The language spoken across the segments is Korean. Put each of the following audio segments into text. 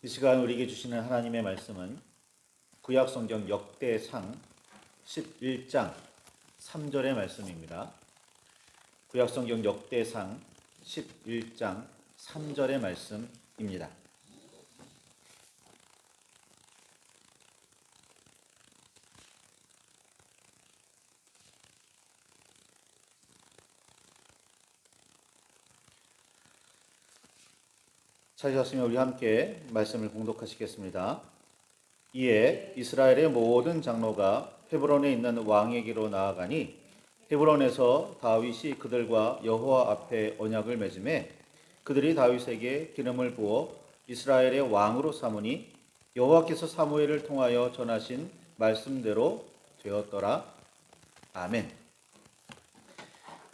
이 시간 우리에게 주시는 하나님의 말씀은 구약성경 역대상 11장 3절의 말씀입니다. 구약성경 역대상 11장 3절의 말씀입니다. 찾으셨으면 우리 함께 말씀을 봉독하시겠습니다. 이에 이스라엘의 모든 장로가 헤브론에 있는 왕에게로 나아가니 헤브론에서 다윗이 그들과 여호와 앞에 언약을 맺음에 그들이 다윗에게 기름을 부어 이스라엘의 왕으로 삼으니 여호와께서 사무엘을 통하여 전하신 말씀대로 되었더라. 아멘.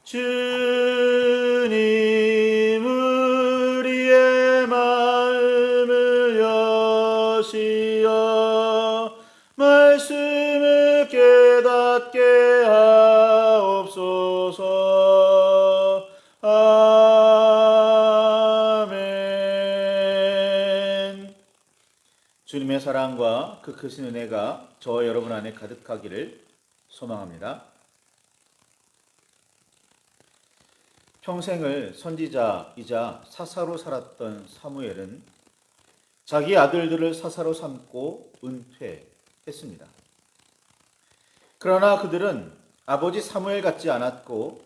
주님 우리의 마음을 여시어 말씀을 깨닫게 하옵소서. 아멘. 주님의 사랑과 그 크신 은혜가 저와 여러분 안에 가득하기를 소망합니다. 평생을 선지자이자 사사로 살았던 사무엘은 자기 아들들을 사사로 삼고 은퇴했습니다. 그러나 그들은 아버지 사무엘 같지 않았고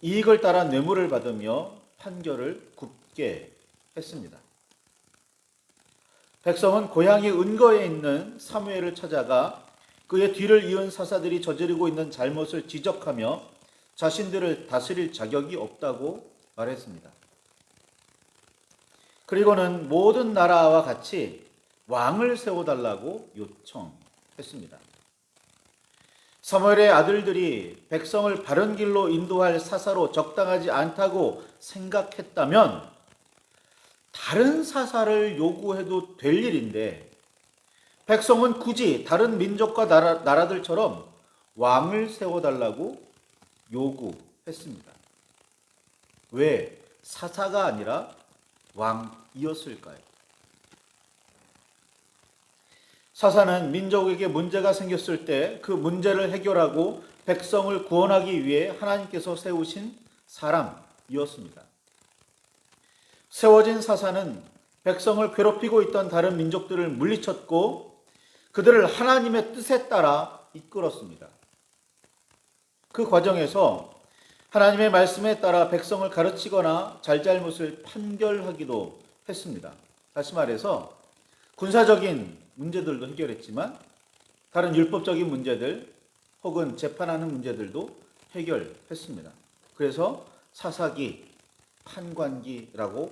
이익을 따라 뇌물을 받으며 판결을 굽게 했습니다. 백성은 고향의 은거에 있는 사무엘을 찾아가 그의 뒤를 이은 사사들이 저지르고 있는 잘못을 지적하며 자신들을 다스릴 자격이 없다고 말했습니다. 그리고는 모든 나라와 같이 왕을 세워달라고 요청했습니다. 사무엘의 아들들이 백성을 바른 길로 인도할 사사로 적당하지 않다고 생각했다면 다른 사사를 요구해도 될 일인데 백성은 굳이 다른 민족과 나라들처럼 왕을 세워달라고 요구했습니다. 왜 사사가 아니라 왕이었을까요? 사사는 민족에게 문제가 생겼을 때 그 문제를 해결하고 백성을 구원하기 위해 하나님께서 세우신 사람이었습니다. 세워진 사사는 백성을 괴롭히고 있던 다른 민족들을 물리쳤고 그들을 하나님의 뜻에 따라 이끌었습니다. 그 과정에서 하나님의 말씀에 따라 백성을 가르치거나 잘잘못을 판결하기도 했습니다. 다시 말해서 군사적인 문제들도 해결했지만 다른 율법적인 문제들 혹은 재판하는 문제들도 해결했습니다. 그래서 사사기, 판관기라고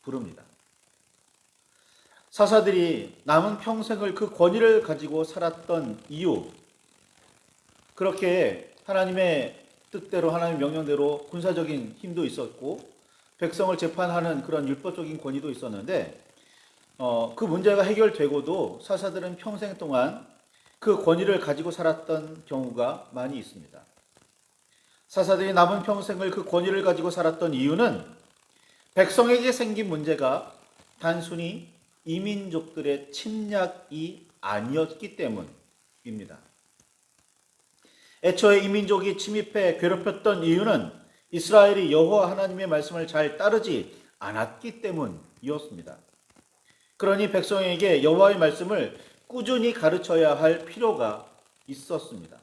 부릅니다. 사사들이 남은 평생을 그 권위를 가지고 살았던 이유, 그렇게 하나님의 뜻대로 하나님의 명령대로 군사적인 힘도 있었고 백성을 재판하는 그런 율법적인 권위도 있었는데 그 문제가 해결되고도 사사들은 평생 동안 그 권위를 가지고 살았던 경우가 많이 있습니다. 사사들이 남은 평생을 그 권위를 가지고 살았던 이유는 백성에게 생긴 문제가 단순히 이민족들의 침략이 아니었기 때문입니다. 애초에 이민족이 침입해 괴롭혔던 이유는 이스라엘이 여호와 하나님의 말씀을 잘 따르지 않았기 때문이었습니다. 그러니 백성에게 여호와의 말씀을 꾸준히 가르쳐야 할 필요가 있었습니다.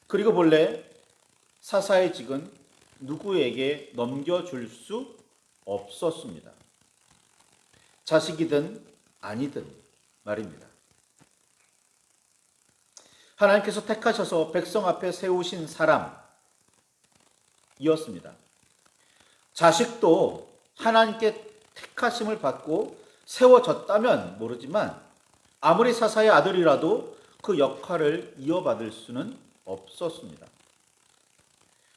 그리고 본래 사사의 직은 누구에게 넘겨줄 수 없었습니다. 자식이든 아니든 말입니다. 하나님께서 택하셔서 백성 앞에 세우신 사람이었습니다. 자식도 하나님께 택하심을 받고 세워졌다면 모르지만 아무리 사사의 아들이라도 그 역할을 이어받을 수는 없었습니다.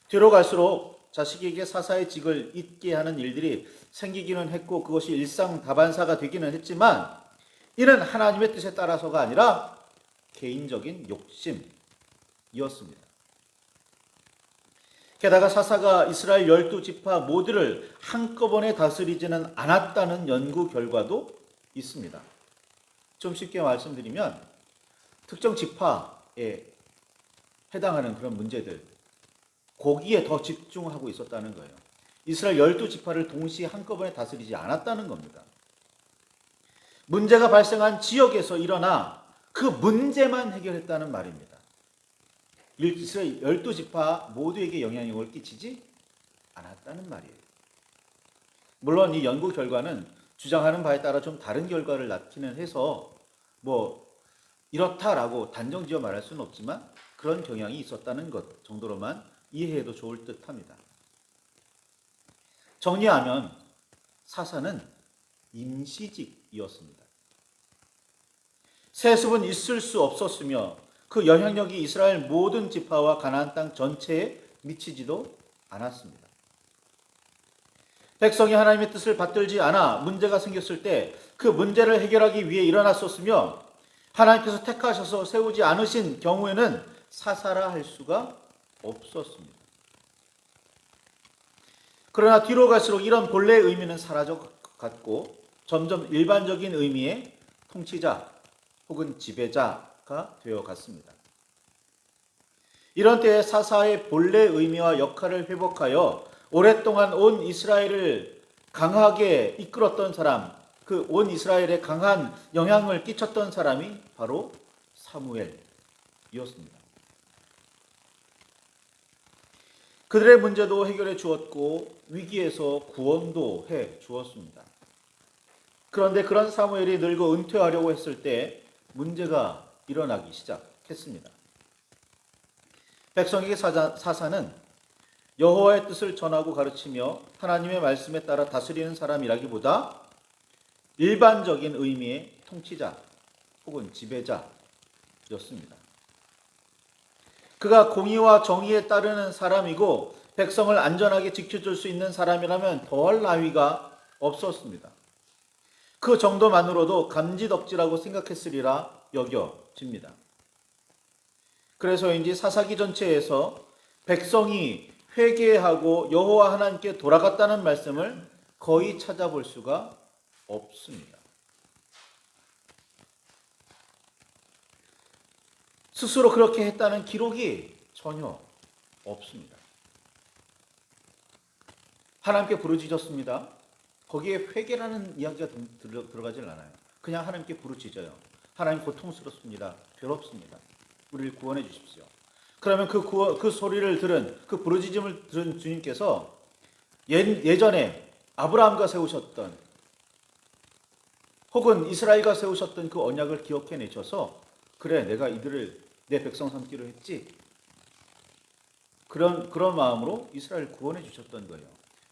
뒤로 갈수록 자식에게 사사의 직을 잊게 하는 일들이 생기기는 했고 그것이 일상다반사가 되기는 했지만 이는 하나님의 뜻에 따라서가 아니라 개인적인 욕심이었습니다. 게다가 사사가 이스라엘 12지파 모두를 한꺼번에 다스리지는 않았다는 연구 결과도 있습니다. 좀 쉽게 말씀드리면 특정 지파에 해당하는 그런 문제들, 거기에 더 집중하고 있었다는 거예요. 이스라엘 12지파를 동시에 한꺼번에 다스리지 않았다는 겁니다. 문제가 발생한 지역에서 일어나 그 문제만 해결했다는 말입니다. 이스라엘 12지파 모두에게 영향력을 끼치지 않았다는 말이에요. 물론 이 연구 결과는 주장하는 바에 따라 좀 다른 결과를 낳기는 해서 이렇다라고 단정지어 말할 수는 없지만 그런 경향이 있었다는 것 정도로만 이해해도 좋을 듯합니다. 정리하면 사사는 임시직이었습니다. 세습은 있을 수 없었으며 그 영향력이 이스라엘 모든 지파와 가나안 땅 전체에 미치지도 않았습니다. 백성이 하나님의 뜻을 받들지 않아 문제가 생겼을 때 그 문제를 해결하기 위해 일어났었으며 하나님께서 택하셔서 세우지 않으신 경우에는 사사라 할 수가 없었습니다. 그러나 뒤로 갈수록 이런 본래의 의미는 사라져갔고 점점 일반적인 의미의 통치자 혹은 지배자가 되어갔습니다. 이런 때에 사사의 본래 의미와 역할을 회복하여 오랫동안 온 이스라엘을 강하게 이끌었던 사람, 그 온 이스라엘에 강한 영향을 끼쳤던 사람이 바로 사무엘이었습니다. 그들의 문제도 해결해 주었고 위기에서 구원도 해 주었습니다. 그런데 그런 사무엘이 늙어 은퇴하려고 했을 때 문제가 일어나기 시작했습니다. 백성에게 사사는 여호와의 뜻을 전하고 가르치며 하나님의 말씀에 따라 다스리는 사람이라기보다 일반적인 의미의 통치자 혹은 지배자였습니다. 그가 공의와 정의에 따르는 사람이고 백성을 안전하게 지켜줄 수 있는 사람이라면 더할 나위가 없었습니다. 그 정도만으로도 감지덕지라고 생각했으리라 여겨집니다. 그래서인지 사사기 전체에서 백성이 회개하고 여호와 하나님께 돌아갔다는 말씀을 거의 찾아볼 수가 없습니다. 스스로 그렇게 했다는 기록이 전혀 없습니다. 하나님께 부르짖었습니다. 거기에 회개라는 이야기가 들어가질 않아요. 그냥 하나님께 부르짖어요. 하나님 고통스럽습니다. 괴롭습니다. 우리를 구원해 주십시오. 그러면 그 소리를 들은, 그 부르짖음을 들은 주님께서 예전에 아브라함과 세우셨던 혹은 이스라엘과 세우셨던 그 언약을 기억해 내셔서 그래, 내가 이들을 내 백성 삼기로 했지. 그런 마음으로 이스라엘 구원해 주셨던 거예요.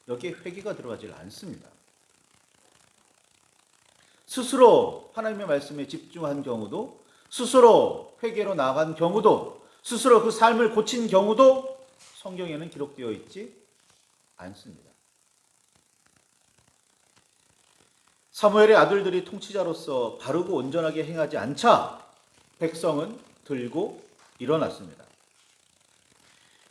여기에 회개가 들어가질 않습니다. 스스로 하나님의 말씀에 집중한 경우도, 스스로 회개로 나아간 경우도, 스스로 그 삶을 고친 경우도 성경에는 기록되어 있지 않습니다. 사무엘의 아들들이 통치자로서 바르고 온전하게 행하지 않자 백성은 들고 일어났습니다.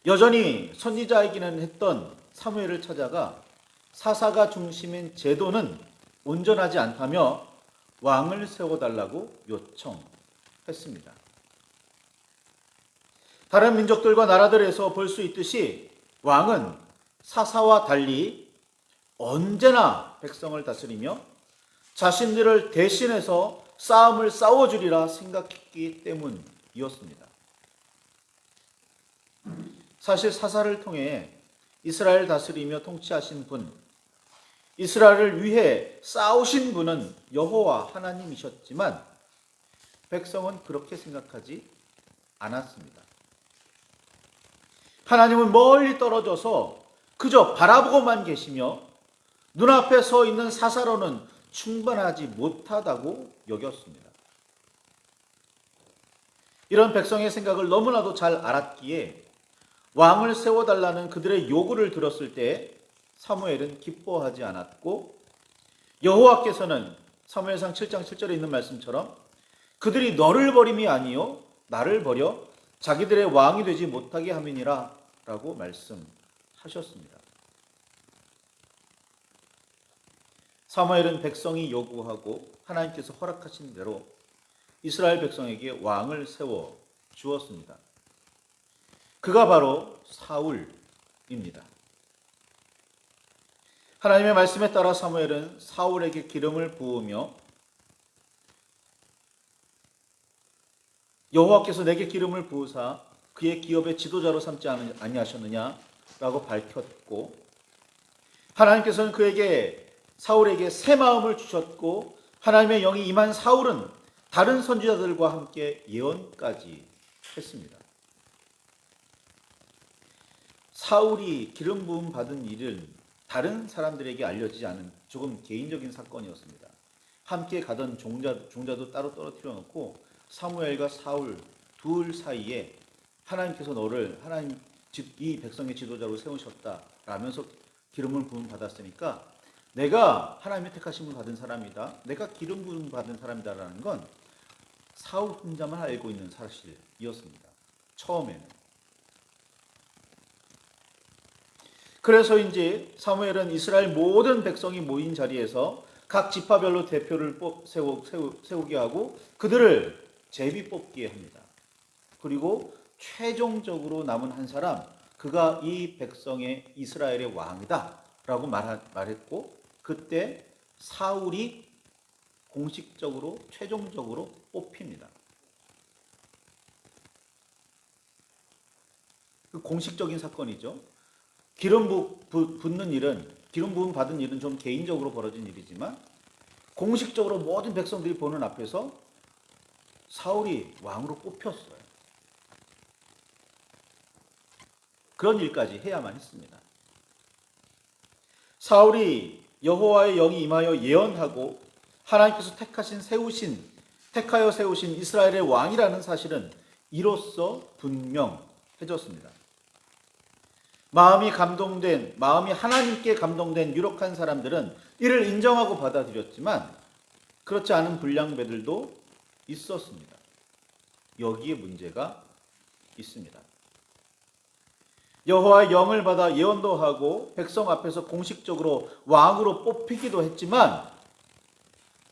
여전히 선지자이기는 했던 사무엘을 찾아가 사사가 중심인 제도는 온전하지 않다며 왕을 세워달라고 요청했습니다. 다른 민족들과 나라들에서 볼 수 있듯이 왕은 사사와 달리 언제나 백성을 다스리며 자신들을 대신해서 싸움을 싸워주리라 생각했기 때문이었습니다. 사실 사사를 통해 이스라엘 다스리며 통치하신 분, 이스라엘을 위해 싸우신 분은 여호와 하나님이셨지만 백성은 그렇게 생각하지 않았습니다. 하나님은 멀리 떨어져서 그저 바라보고만 계시며 눈앞에 서 있는 사사로는 충분하지 못하다고 여겼습니다. 이런 백성의 생각을 너무나도 잘 알았기에 왕을 세워달라는 그들의 요구를 들었을 때 사무엘은 기뻐하지 않았고 여호와께서는 사무엘상 7장 7절에 있는 말씀처럼 그들이 너를 버림이 아니요 나를 버려 자기들의 왕이 되지 못하게 함이니라 라고 말씀하셨습니다. 하셨습니다. 사무엘은 백성이 요구하고 하나님께서 허락하신 대로 이스라엘 백성에게 왕을 세워 주었습니다. 그가 바로 사울입니다. 하나님의 말씀에 따라 사무엘은 사울에게 기름을 부으며 여호와께서 내게 기름을 부으사 그의 기업의 지도자로 삼지 아니하셨느냐라고 밝혔고, 하나님께서는 사울에게 새 마음을 주셨고, 하나님의 영이 임한 사울은 다른 선지자들과 함께 예언까지 했습니다. 사울이 기름 부음 받은 일은 다른 사람들에게 알려지지 않은 조금 개인적인 사건이었습니다. 함께 가던 종자도 따로 떨어뜨려 놓고 사무엘과 사울 둘 사이에 하나님께서 너를 이 백성의 지도자로 세우셨다라면서 기름을 부음 받았으니까 내가 하나님의 택하심을 받은 사람이다, 내가 기름 부음 받은 사람이다라는 건 사울 혼자만 알고 있는 사실이었습니다. 처음에는. 그래서 이제 사무엘은 이스라엘 모든 백성이 모인 자리에서 각 지파별로 대표를 세우게 하고 그들을 제비 뽑게 합니다. 그리고 최종적으로 남은 한 사람, 그가 이 백성의 이스라엘의 왕이다 라고 말했고, 그때 사울이 공식적으로 최종적으로 뽑힙니다. 그 공식적인 사건이죠. 기름 부음 받은 일은 좀 개인적으로 벌어진 일이지만 공식적으로 모든 백성들이 보는 앞에서 사울이 왕으로 뽑혔어요. 그런 일까지 해야만 했습니다. 사울이 여호와의 영이 임하여 예언하고 하나님께서 택하여 세우신 이스라엘의 왕이라는 사실은 이로써 분명해졌습니다. 마음이 하나님께 감동된 유력한 사람들은 이를 인정하고 받아들였지만 그렇지 않은 불량배들도 있었습니다. 여기에 문제가 있습니다. 여호와의 영을 받아 예언도 하고 백성 앞에서 공식적으로 왕으로 뽑히기도 했지만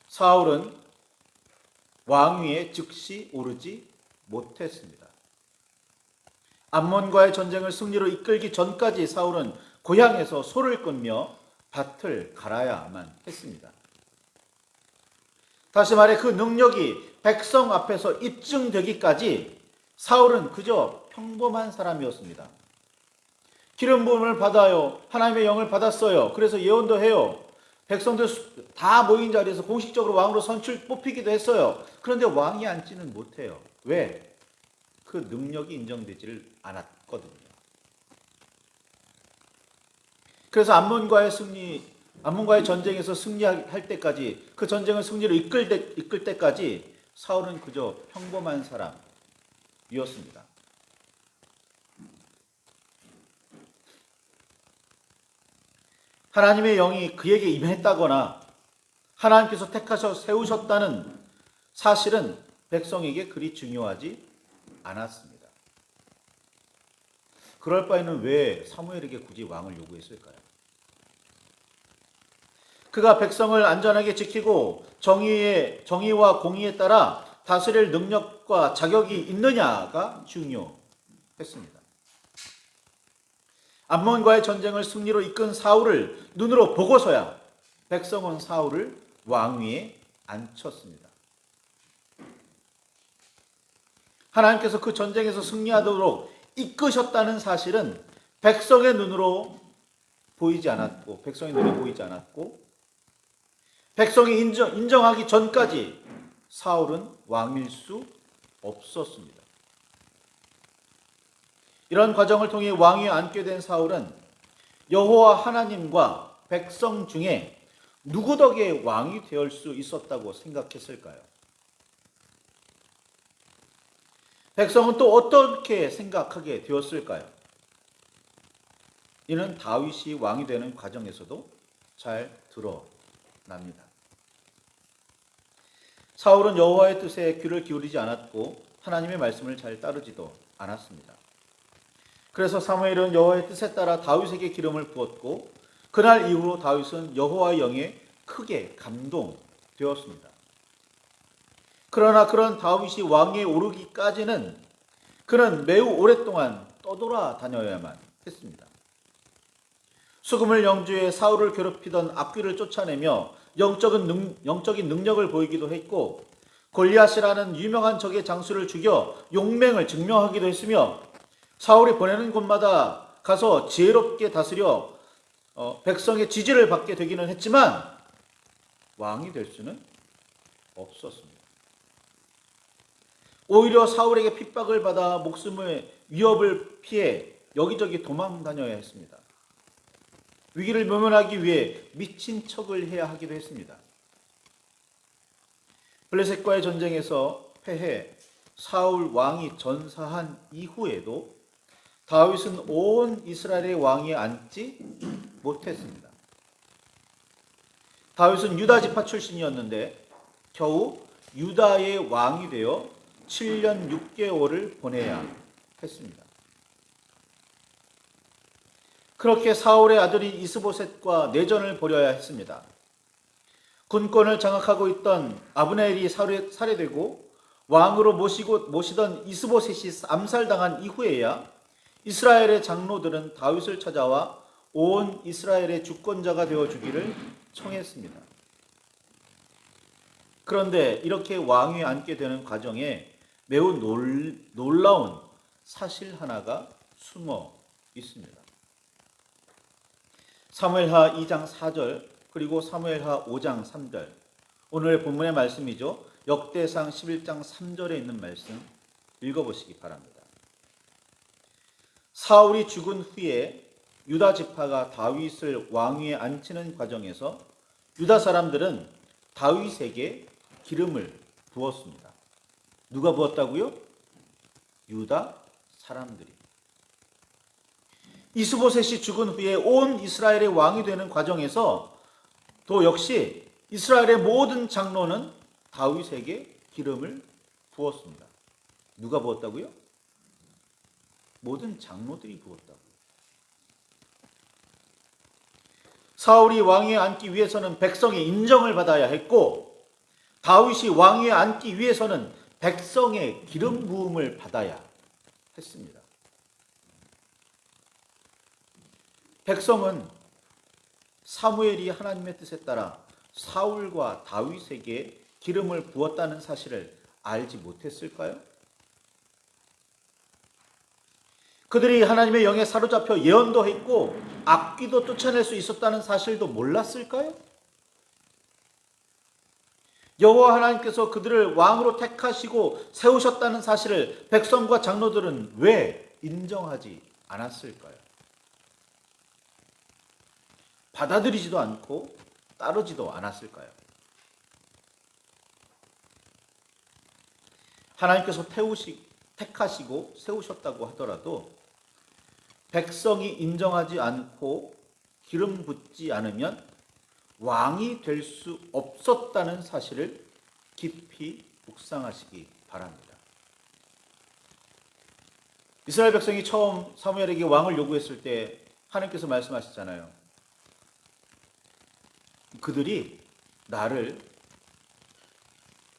사울은 왕위에 즉시 오르지 못했습니다. 암몬과의 전쟁을 승리로 이끌기 전까지 사울은 고향에서 소를 끊며 밭을 갈아야만 했습니다. 다시 말해 그 능력이 백성 앞에서 입증되기까지 사울은 그저 평범한 사람이었습니다. 기름 부음을 받아요. 하나님의 영을 받았어요. 그래서 예언도 해요. 백성들 다 모인 자리에서 공식적으로 왕으로 뽑히기도 했어요. 그런데 왕이 앉지는 못해요. 왜? 그 능력이 인정되지를 않았거든요. 그래서 암몬과의 전쟁에서 승리할 때까지, 그 전쟁을 승리로 이끌 때까지 사울은 그저 평범한 사람이었습니다. 하나님의 영이 그에게 임했다거나 하나님께서 택하셔 세우셨다는 사실은 백성에게 그리 중요하지 않았습니다. 그럴 바에는 왜 사무엘에게 굳이 왕을 요구했을까요? 그가 백성을 안전하게 지키고 정의와 공의에 따라 다스릴 능력과 자격이 있느냐가 중요했습니다. 암몬과의 전쟁을 승리로 이끈 사울을 눈으로 보고서야 백성은 사울을 왕위에 앉혔습니다. 하나님께서 그 전쟁에서 승리하도록 이끄셨다는 사실은 백성의 눈에 보이지 않았고 백성이 인정하기 전까지 사울은 왕일 수 없었습니다. 이런 과정을 통해 왕위에 앉게 된 사울은 여호와 하나님과 백성 중에 누구 덕에 왕이 될 수 있었다고 생각했을까요? 백성은 또 어떻게 생각하게 되었을까요? 이는 다윗이 왕이 되는 과정에서도 잘 드러납니다. 사울은 여호와의 뜻에 귀를 기울이지 않았고 하나님의 말씀을 잘 따르지도 않았습니다. 그래서 사무엘은 여호와의 뜻에 따라 다윗에게 기름을 부었고 그날 이후로 다윗은 여호와의 영에 크게 감동되었습니다. 그러나 그런 다윗이 왕위에 오르기까지는 그는 매우 오랫동안 떠돌아다녀야만 했습니다. 수금을 영주해 사울을 괴롭히던 악귀를 쫓아내며 영적인 능력을 보이기도 했고 골리앗이라는 유명한 적의 장수를 죽여 용맹을 증명하기도 했으며 사울이 보내는 곳마다 가서 지혜롭게 다스려 백성의 지지를 받게 되기는 했지만 왕이 될 수는 없었습니다. 오히려 사울에게 핍박을 받아 목숨의 위협을 피해 여기저기 도망 다녀야 했습니다. 위기를 모면하기 위해 미친 척을 해야 하기도 했습니다. 블레셋과의 전쟁에서 패해 사울 왕이 전사한 이후에도 다윗은 온 이스라엘의 왕위에 앉지 못했습니다. 다윗은 유다 지파 출신이었는데 겨우 유다의 왕이 되어 7년 6개월을 보내야 했습니다. 그렇게 사울의 아들인 이스보셋과 내전을 벌여야 했습니다. 군권을 장악하고 있던 아브넬이 살해되고 왕으로 모시던 이스보셋이 암살당한 이후에야 이스라엘의 장로들은 다윗을 찾아와 온 이스라엘의 주권자가 되어주기를 청했습니다. 그런데 이렇게 왕위에 앉게 되는 과정에 매우 놀라운 사실 하나가 숨어 있습니다. 사무엘하 2장 4절 그리고 사무엘하 5장 3절 오늘의 본문의 말씀이죠. 역대상 11장 3절에 있는 말씀 읽어보시기 바랍니다. 사울이 죽은 후에 유다 지파가 다윗을 왕위에 앉히는 과정에서 유다 사람들은 다윗에게 기름을 부었습니다. 누가 부었다고요? 유다 사람들이. 이스보셋이 죽은 후에 온 이스라엘의 왕이 되는 과정에서 또 역시 이스라엘의 모든 장로는 다윗에게 기름을 부었습니다. 누가 부었다고요? 모든 장로들이 부었다고요. 사울이 왕위에 앉기 위해서는 백성의 인정을 받아야 했고 다윗이 왕위에 앉기 위해서는 백성의 기름 부음을 받아야 했습니다. 백성은 사무엘이 하나님의 뜻에 따라 사울과 다윗에게 기름을 부었다는 사실을 알지 못했을까요? 그들이 하나님의 영에 사로잡혀 예언도 했고 악귀도 쫓아낼 수 있었다는 사실도 몰랐을까요? 여호와 하나님께서 그들을 왕으로 택하시고 세우셨다는 사실을 백성과 장로들은 왜 인정하지 않았을까요? 받아들이지도 않고 따르지도 않았을까요? 하나님께서 택하시고 세우셨다고 하더라도 백성이 인정하지 않고 기름 붓지 않으면 왕이 될 수 없었다는 사실을 깊이 묵상하시기 바랍니다. 이스라엘 백성이 처음 사무엘에게 왕을 요구했을 때 하나님께서 말씀하셨잖아요. 그들이 나를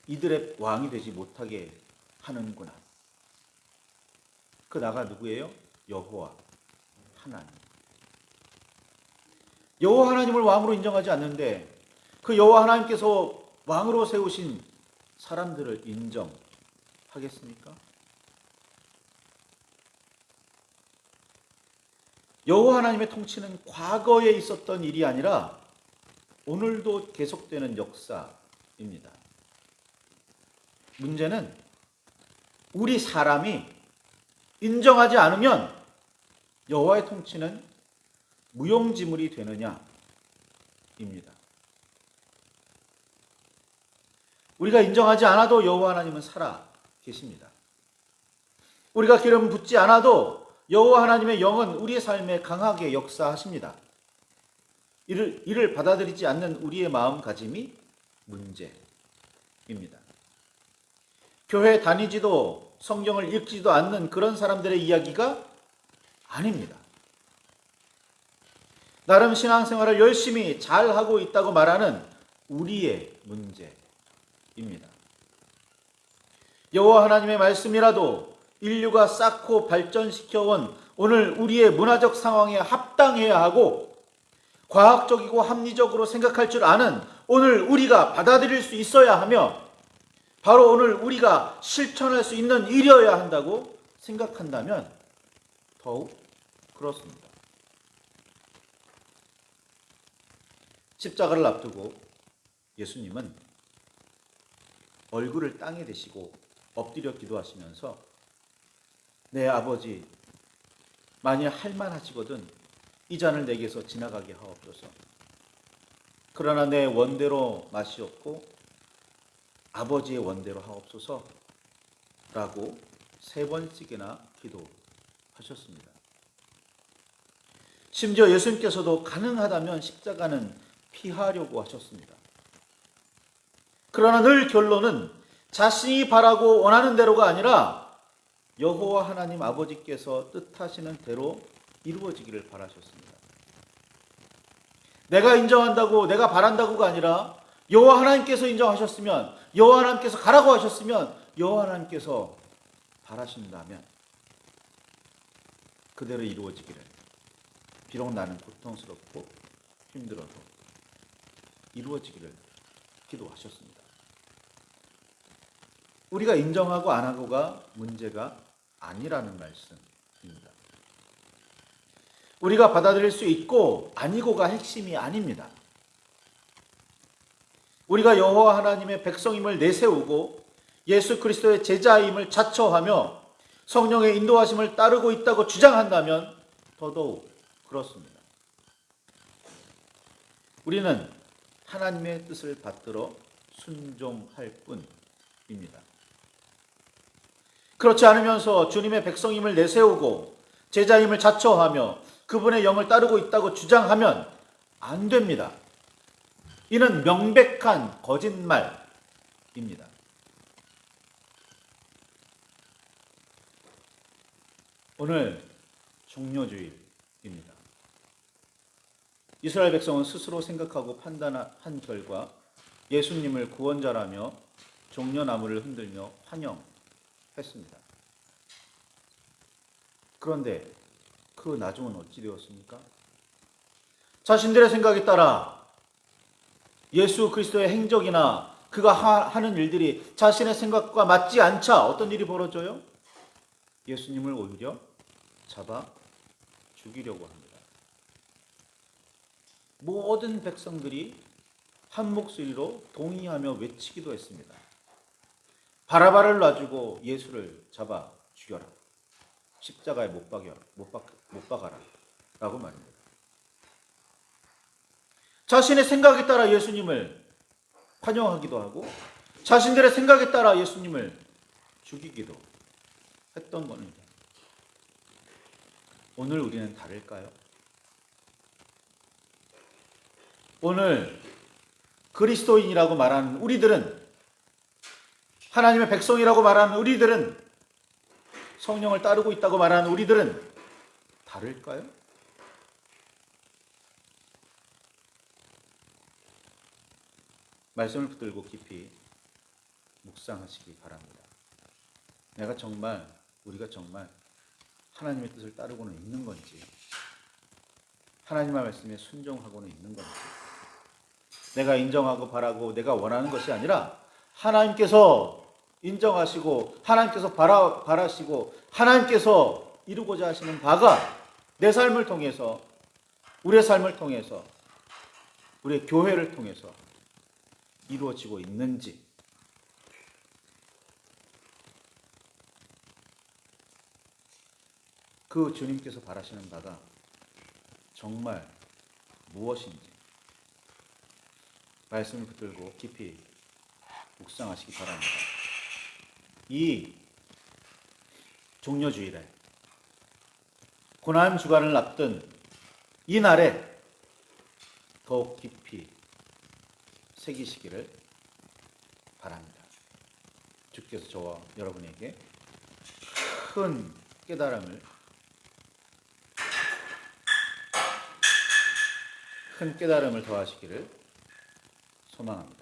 이들의 왕이 되지 못하게 하는구나. 그 나가 누구예요? 여호와 하나님. 여호와 하나님을 왕으로 인정하지 않는데 그 여호와 하나님께서 왕으로 세우신 사람들을 인정하겠습니까? 여호와 하나님의 통치는 과거에 있었던 일이 아니라 오늘도 계속되는 역사입니다. 문제는 우리 사람이 인정하지 않으면 여호와의 통치는 무용지물이 되느냐입니다. 우리가 인정하지 않아도 여호와 하나님은 살아 계십니다. 우리가 기름 붓지 않아도 여호와 하나님의 영은 우리의 삶에 강하게 역사하십니다. 이를 받아들이지 않는 우리의 마음가짐이 문제입니다. 교회 다니지도 성경을 읽지도 않는 그런 사람들의 이야기가 아닙니다. 나름 신앙생활을 열심히 잘하고 있다고 말하는 우리의 문제입니다. 여호와 하나님의 말씀이라도 인류가 쌓고 발전시켜온 오늘 우리의 문화적 상황에 합당해야 하고 과학적이고 합리적으로 생각할 줄 아는 오늘 우리가 받아들일 수 있어야 하며 바로 오늘 우리가 실천할 수 있는 일이어야 한다고 생각한다면 더욱 그렇습니다. 십자가를 앞두고 예수님은 얼굴을 땅에 대시고 엎드려 기도하시면서 내 아버지, 만일 할만하시거든 이 잔을 내게서 지나가게 하옵소서. 그러나 내 원대로 마시옵고 아버지의 원대로 하옵소서 라고 3번씩이나 기도하셨습니다. 심지어 예수님께서도 가능하다면 십자가는 피하려고 하셨습니다. 그러나 늘 결론은 자신이 바라고 원하는 대로가 아니라 여호와 하나님 아버지께서 뜻하시는 대로 이루어지기를 바라셨습니다. 내가 인정한다고, 내가 바란다고가 아니라 여호와 하나님께서 인정하셨으면, 여호와 하나님께서 가라고 하셨으면, 여호와 하나님께서 바라신다면 그대로 이루어지기를, 비록 나는 고통스럽고 힘들어도 이루어지기를 기도하셨습니다. 우리가 인정하고 안 하고가 문제가 아니라는 말씀입니다. 우리가 받아들일 수 있고 아니고가 핵심이 아닙니다. 우리가 여호와 하나님의 백성임을 내세우고 예수 그리스도의 제자임을 자처하며 성령의 인도하심을 따르고 있다고 주장한다면 더더욱 그렇습니다. 우리는 하나님의 뜻을 받들어 순종할 뿐입니다. 그렇지 않으면서 주님의 백성임을 내세우고 제자임을 자처하며 그분의 영을 따르고 있다고 주장하면 안 됩니다. 이는 명백한 거짓말입니다. 오늘 종료주일입니다. 이스라엘 백성은 스스로 생각하고 판단한 결과 예수님을 구원자라며 종려나무를 흔들며 환영했습니다. 그런데 그 나중은 어찌 되었습니까? 자신들의 생각에 따라 예수 그리스도의 행적이나 그가 하는 일들이 자신의 생각과 맞지 않자 어떤 일이 벌어져요? 예수님을 오히려 잡아 죽이려고 합니다. 모든 백성들이 한 목소리로 동의하며 외치기도 했습니다. 바라바를 놔주고 예수를 잡아 죽여라. 십자가에 못 박아라. 라고 말입니다. 자신의 생각에 따라 예수님을 환영하기도 하고 자신들의 생각에 따라 예수님을 죽이기도 했던 겁니다. 오늘 우리는 다를까요? 오늘 그리스도인이라고 말하는 우리들은, 하나님의 백성이라고 말하는 우리들은, 성령을 따르고 있다고 말하는 우리들은 다를까요? 말씀을 붙들고 깊이 묵상하시기 바랍니다. 우리가 정말 하나님의 뜻을 따르고는 있는 건지, 하나님의 말씀에 순종하고는 있는 건지, 내가 인정하고 바라고 내가 원하는 것이 아니라 하나님께서 인정하시고 하나님께서 바라시고 하나님께서 이루고자 하시는 바가 내 삶을 통해서, 우리의 삶을 통해서, 우리의 교회를 통해서 이루어지고 있는지, 그 주님께서 바라시는 바가 정말 무엇인지 말씀을 붙들고 깊이 묵상하시기 바랍니다. 이 종려주일에, 고난 주간을 앞둔 이 날에 더욱 깊이 새기시기를 바랍니다. 주께서 저와 여러분에게 큰 깨달음을 큰 깨달음을 더하시기를 소망합니다.